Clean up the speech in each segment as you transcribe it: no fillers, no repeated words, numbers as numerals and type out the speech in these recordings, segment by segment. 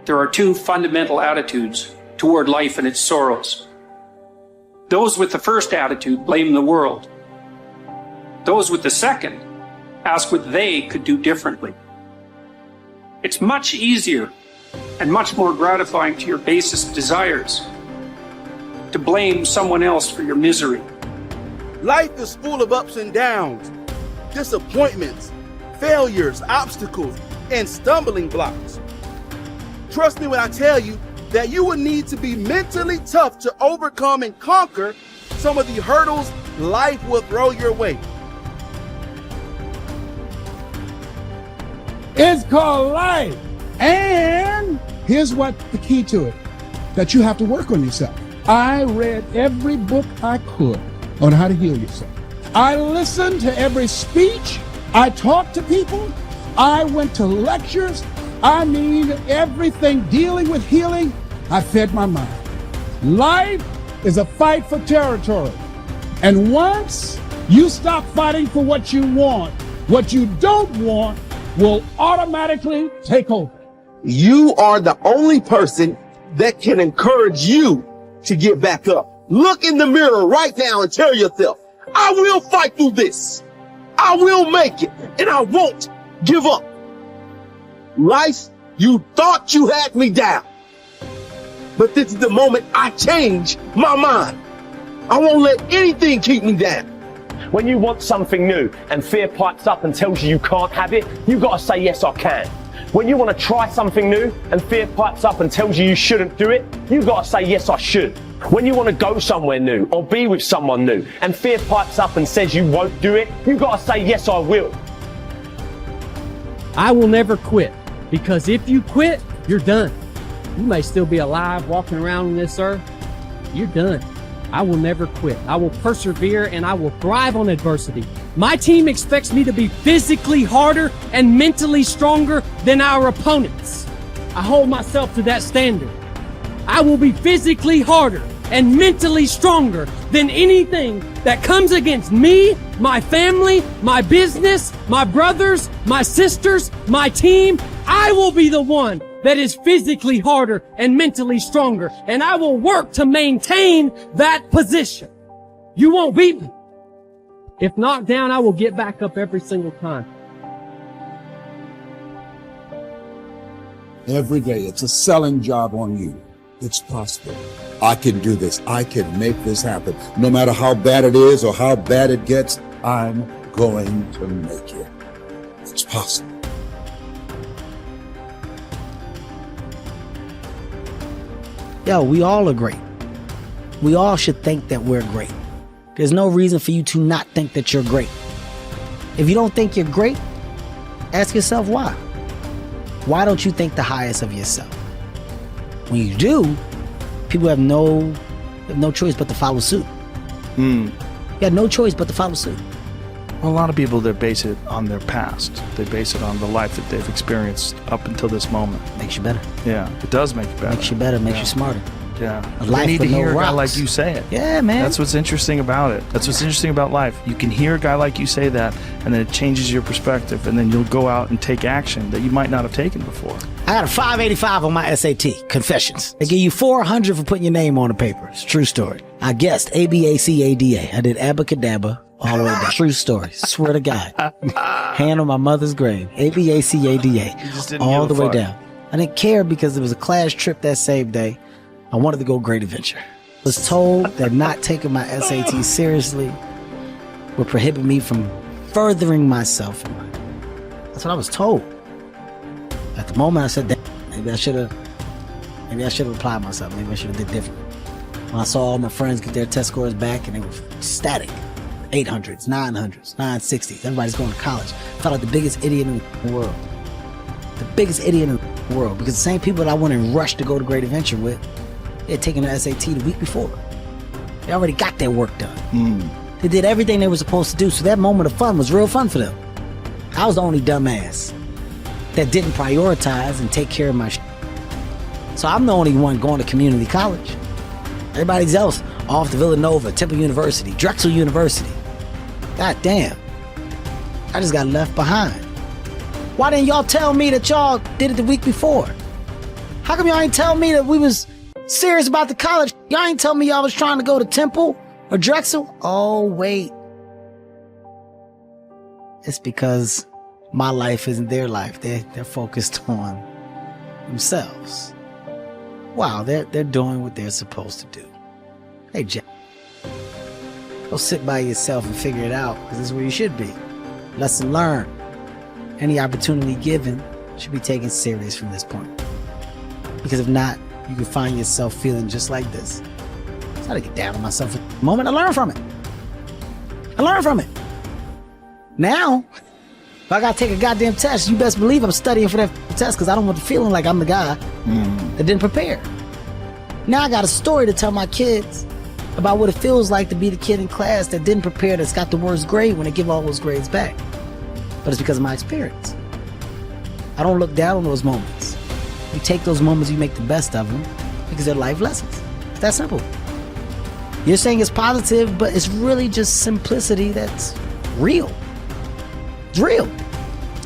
there are two fundamental attitudes toward life and its sorrows. Those with the first attitude blame the world. Those with the second ask what they could do differently. It's much easier and much more gratifying to your basest desires to blame someone else for your misery. Life is full of ups and downs, disappointments, failures, obstacles, and stumbling blocks. Trust me when I tell you that you will need to be mentally tough to overcome and conquer some of the hurdles life will throw your way. It's called life. And here's what the key to it, that you have to work on yourself. I read every book I could on how to heal yourself. I listened to every speech. I talked to people. I went to lectures. I mean, everything dealing with healing, I fed my mind. Life is a fight for territory. And once you stop fighting for what you want, what you don't want will automatically take over. You are the only person that can encourage you to get back up. Look in the mirror right now and tell yourself, I will fight through this. I will make it, and I won't give up. Life, you thought you had me down. But this is the moment I change my mind. I won't let anything keep me down. When you want something new and fear pipes up and tells you can't have it, you gotta say, yes, I can. When you want to try something new and fear pipes up and tells you shouldn't do it, you gotta say, yes, I should. When you want to go somewhere new or be with someone new and fear pipes up and says you won't do it, you gotta say, yes, I will. I will never quit, because if you quit, you're done. You may still be alive walking around on this earth. You're done. I will never quit. I will persevere and I will thrive on adversity. My team expects me to be physically harder and mentally stronger than our opponents. I hold myself to that standard. I will be physically harder and mentally stronger than anything that comes against me, my family, my business, my brothers, my sisters, my team. I will be the one that is physically harder and mentally stronger, and I will work to maintain that position. You won't beat me. If knocked down, I will get back up every single time. Every day, it's a selling job on you. It's possible. I can do this. I can make this happen. No matter how bad it is or how bad it gets, I'm going to make it. It's possible. Yo, we all are great. We all should think that we're great. There's no reason for you to not think that you're great. If you don't think you're great, ask yourself why. Why don't you think the highest of yourself? When you do, people have no choice but to follow suit. You have no choice but to follow suit. Well, a lot of people, they base it on their past. They base it on the life that they've experienced up until this moment. Makes you better. Yeah, it does make you better. Makes you better, makes you smarter. Yeah. A life You need to with no hear a guy rocks. like you say it. Yeah, man. That's what's interesting about it. That's what's interesting about life. You can hear a guy like you say that, and then it changes your perspective, and then you'll go out and take action that you might not have taken before. I got a 585 on my SAT, Confessions. They give you 400 for putting your name on the paper. It's a true story. I guessed ABACADA. I did abacadabra all the way down. True story. Swear to God. Hand on my mother's grave. ABACADA. All the way down. I didn't care because it was a class trip that same day. I wanted to go Great Adventure. I was told that not taking my SAT seriously would prohibit me from furthering myself. That's what I was told. At the moment, I said, maybe I should have applied myself. Maybe I should have did different. When I saw all my friends get their test scores back and they were ecstatic. 800s, 900s, 960s. Everybody's going to college. I felt like the biggest idiot in the world. The biggest idiot in the world. Because the same people that I went and rushed to go to Great Adventure with, they had taken the SAT the week before. They already got their work done. They did everything they were supposed to do. So that moment of fun was real fun for them. I was the only dumbass that didn't prioritize and take care of my shit. So I'm the only one going to community college. Everybody else off to Villanova, Temple University, Drexel University. God damn. I just got left behind. Why didn't y'all tell me that y'all did it the week before? How come y'all ain't tell me that we was serious about the college? Y'all ain't tell me y'all was trying to go to Temple or Drexel? Oh, wait. It's because my life isn't their life. They're focused on themselves. Wow, they're doing what they're supposed to do. Hey, Jack. Go sit by yourself and figure it out, because this is where you should be. Lesson learned. Any opportunity given should be taken serious from this point. Because if not, you can find yourself feeling just like this. I try to get down on myself at the moment. I learn from it. Now, if I gotta take a goddamn test, you best believe I'm studying for that test, because I don't want the feeling like I'm the guy that didn't prepare. Now I got a story to tell my kids about what it feels like to be the kid in class that didn't prepare, that's got the worst grade when they give all those grades back. But it's because of my experience. I don't look down on those moments. You take those moments, you make the best of them, because they're life lessons. It's that simple. You're saying it's positive, but it's really just simplicity that's real. It's real.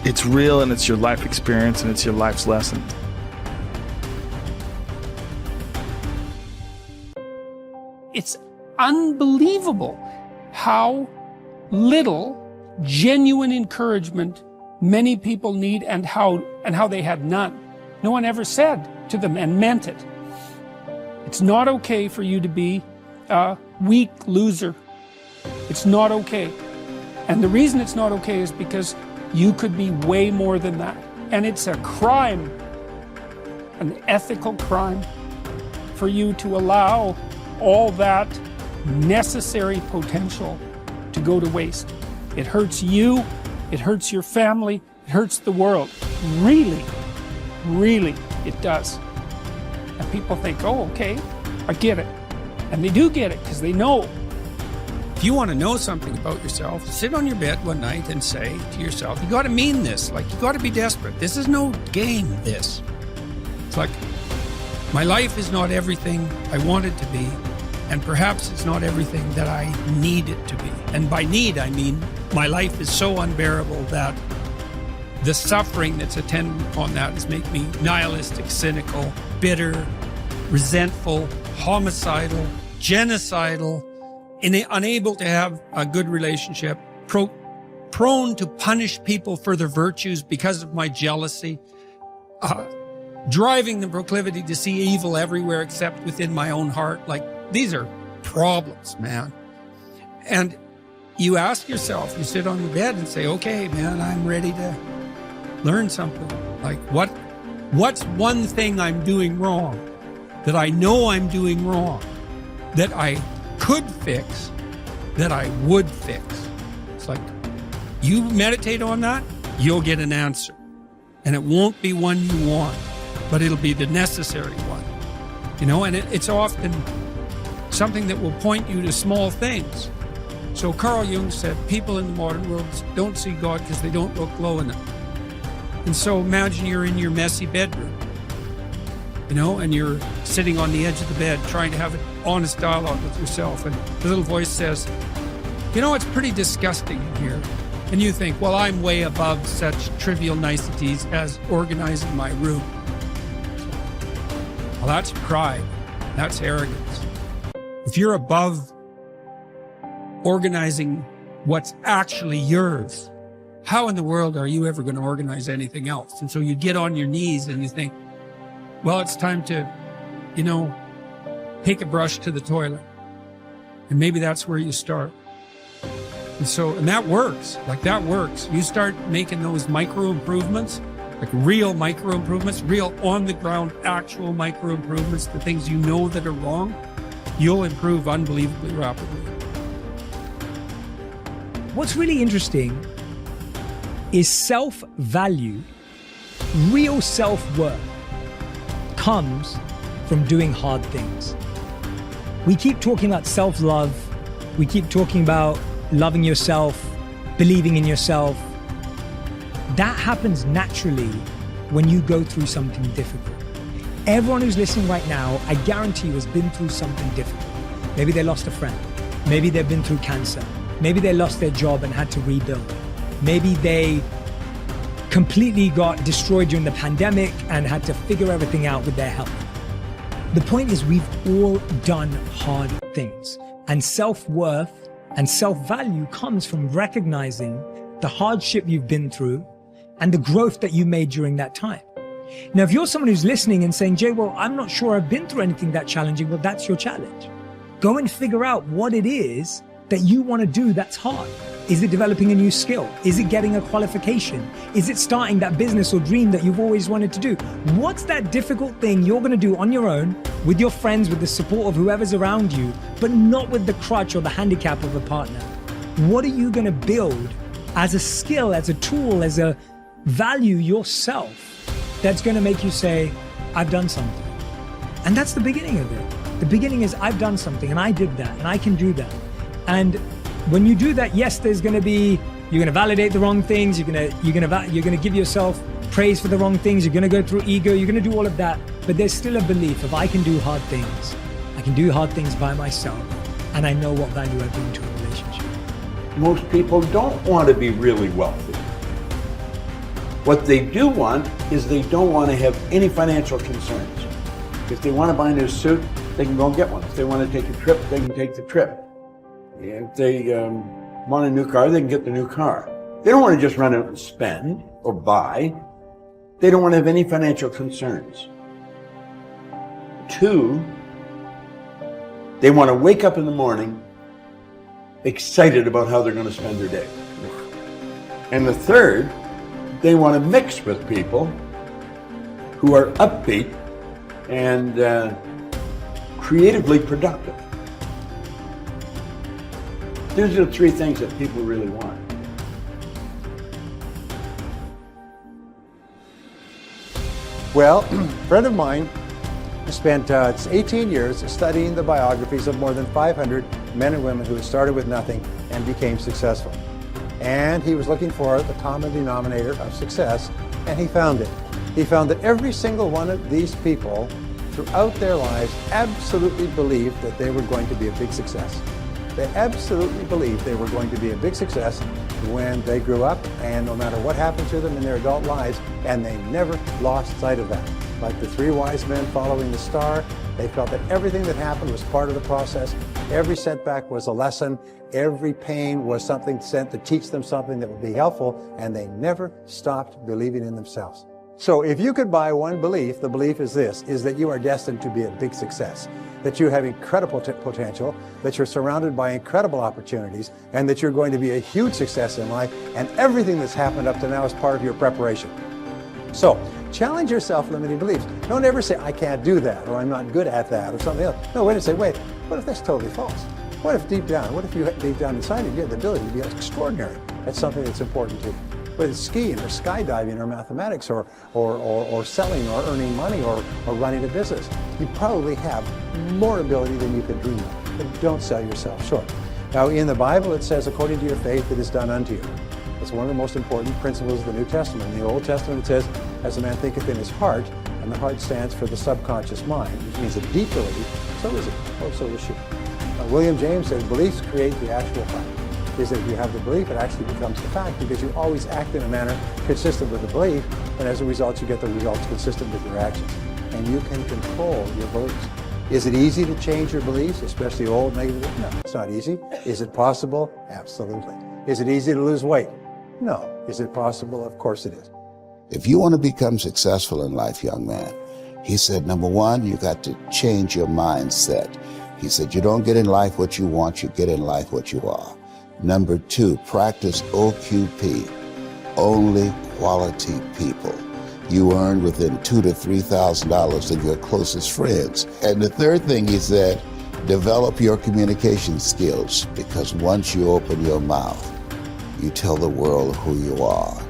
It's real, and it's your life experience, and it's your life's lesson. It's unbelievable how little genuine encouragement many people need, and how they had none. No one ever said to them and meant it. It's not okay for you to be a weak loser. It's not okay. And the reason it's not okay is because you could be way more than that. And it's a crime, an ethical crime, for you to allow all that necessary potential to go to waste. It hurts you, it hurts your family, it hurts the world. Really, really, it does. And people think, oh, okay, I get it. And they do get it, because they know. If you want to know something about yourself, sit on your bed one night and say to yourself, you got to mean this. Like, you got to be desperate. This is no game, this. It's like, my life is not everything I want it to be, and perhaps it's not everything that I need it to be. And by need, I mean my life is so unbearable that the suffering that's attendant upon that has made me nihilistic, cynical, bitter, resentful, homicidal, genocidal, unable to have a good relationship, prone to punish people for their virtues because of my jealousy, driving the proclivity to see evil everywhere except within my own heart. Like, these are problems, man. And you ask yourself, you sit on the bed and say, okay, man, I'm ready to learn something. Like, what's one thing I'm doing wrong that I know I'm doing wrong, that I could fix, that I would fix? It's like, you meditate on that, you'll get an answer. And it won't be one you want, but it'll be the necessary one. You know, and it's often something that will point you to small things. So Carl Jung said, people in the modern world don't see God because they don't look low enough. And so imagine you're in your messy bedroom, you know, and you're sitting on the edge of the bed trying to have an honest dialogue with yourself. And the little voice says, you know, it's pretty disgusting in here. And you think, well, I'm way above such trivial niceties as organizing my room. Well, that's pride. That's arrogance. If you're above organizing what's actually yours, how in the world are you ever going to organize anything else? And so you get on your knees and you think, well, it's time to, you know, take a brush to the toilet. And maybe that's where you start. And that works. Like, that works. You start making those micro improvements, like real micro improvements, real on the ground, actual micro improvements, the things you know that are wrong, you'll improve unbelievably rapidly. What's really interesting is self-value, real self-worth comes from doing hard things. We keep talking about self-love. We keep talking about loving yourself, believing in yourself. That happens naturally when you go through something difficult. Everyone who's listening right now, I guarantee you, has been through something difficult. Maybe they lost a friend. Maybe they've been through cancer. Maybe they lost their job and had to rebuild. Maybe they completely got destroyed during the pandemic and had to figure everything out with their health. The point is, we've all done hard things, and self-worth and self-value comes from recognizing the hardship you've been through and the growth that you made during that time. Now, if you're someone who's listening and saying, Jay, well, I'm not sure I've been through anything that challenging, well, that's your challenge. Go and figure out what it is that you want to do that's hard. Is it developing a new skill? Is it getting a qualification? Is it starting that business or dream that you've always wanted to do? What's that difficult thing you're going to do on your own, with your friends, with the support of whoever's around you, but not with the crutch or the handicap of a partner? What are you going to build as a skill, as a tool, as a value yourself that's going to make you say, I've done something? And that's the beginning of it. The beginning is, I've done something and I did that and I can do that. And when you do that, yes, there's going to be, you're going to validate the wrong things. You're going to give yourself praise for the wrong things. You're going to go through ego. You're going to do all of that. But there's still a belief of, I can do hard things. I can do hard things by myself. And I know what value I bring to a relationship. Most people don't want to be really wealthy. What they do want is they don't want to have any financial concerns. If they want to buy a new suit, they can go and get one. If they want to take a trip, they can take the trip. If they want a new car, they can get the new car. They don't want to just run out and spend or buy. They don't want to have any financial concerns. 2, they want to wake up in the morning excited about how they're going to spend their day. And the 3rd, they want to mix with people who are upbeat and creatively productive. These are the 3 things that people really want. Well, a friend of mine spent 18 years studying the biographies of more than 500 men and women who had started with nothing and became successful. And he was looking for the common denominator of success, and he found it. He found that every single one of these people throughout their lives absolutely believed that they were going to be a big success. They absolutely believed they were going to be a big success when they grew up, and no matter what happened to them in their adult lives, and they never lost sight of that. Like the 3 wise men following the star, they felt that everything that happened was part of the process. Every setback was a lesson. Every pain was something sent to teach them something that would be helpful, and they never stopped believing in themselves. So if you could buy one belief, the belief is this, is that you are destined to be a big success, that you have incredible potential, that you're surrounded by incredible opportunities, and that you're going to be a huge success in life, and everything that's happened up to now is part of your preparation. So challenge your self-limiting beliefs. Don't ever say, I can't do that, or I'm not good at that, or something else. No, wait and say, wait, what if that's totally false? What if deep down inside of you have the ability to be extraordinary at something that's important to you? Whether it's skiing or skydiving or mathematics or selling or earning money or running a business. You probably have more ability than you could dream of, but don't sell yourself short. Now in the Bible it says, according to your faith it is done unto you. It's one of the most important principles of the New Testament. In the Old Testament it says, as a man thinketh in his heart, and the heart stands for the subconscious mind, which means a deep belief, so is it, or so is she. William James says, beliefs create the actual fact. Is that if you have the belief, it actually becomes the fact, because you always act in a manner consistent with the belief, and as a result you get the results consistent with your actions. And you can control your beliefs. Is it easy to change your beliefs, especially old negative? No, it's not easy. Is it possible? Absolutely. Is it easy to lose weight? No. Is it possible? Of course it is. If you want to become successful in life, young man, he said, number 1, you got to change your mindset. He said, you don't get in life what you want, you get in life what you are. Number 2, practice OQP, only quality people. You earn within $2,000 to $3,000 of your closest friends. And the 3rd thing he said, develop your communication skills, because once you open your mouth, you tell the world who you are.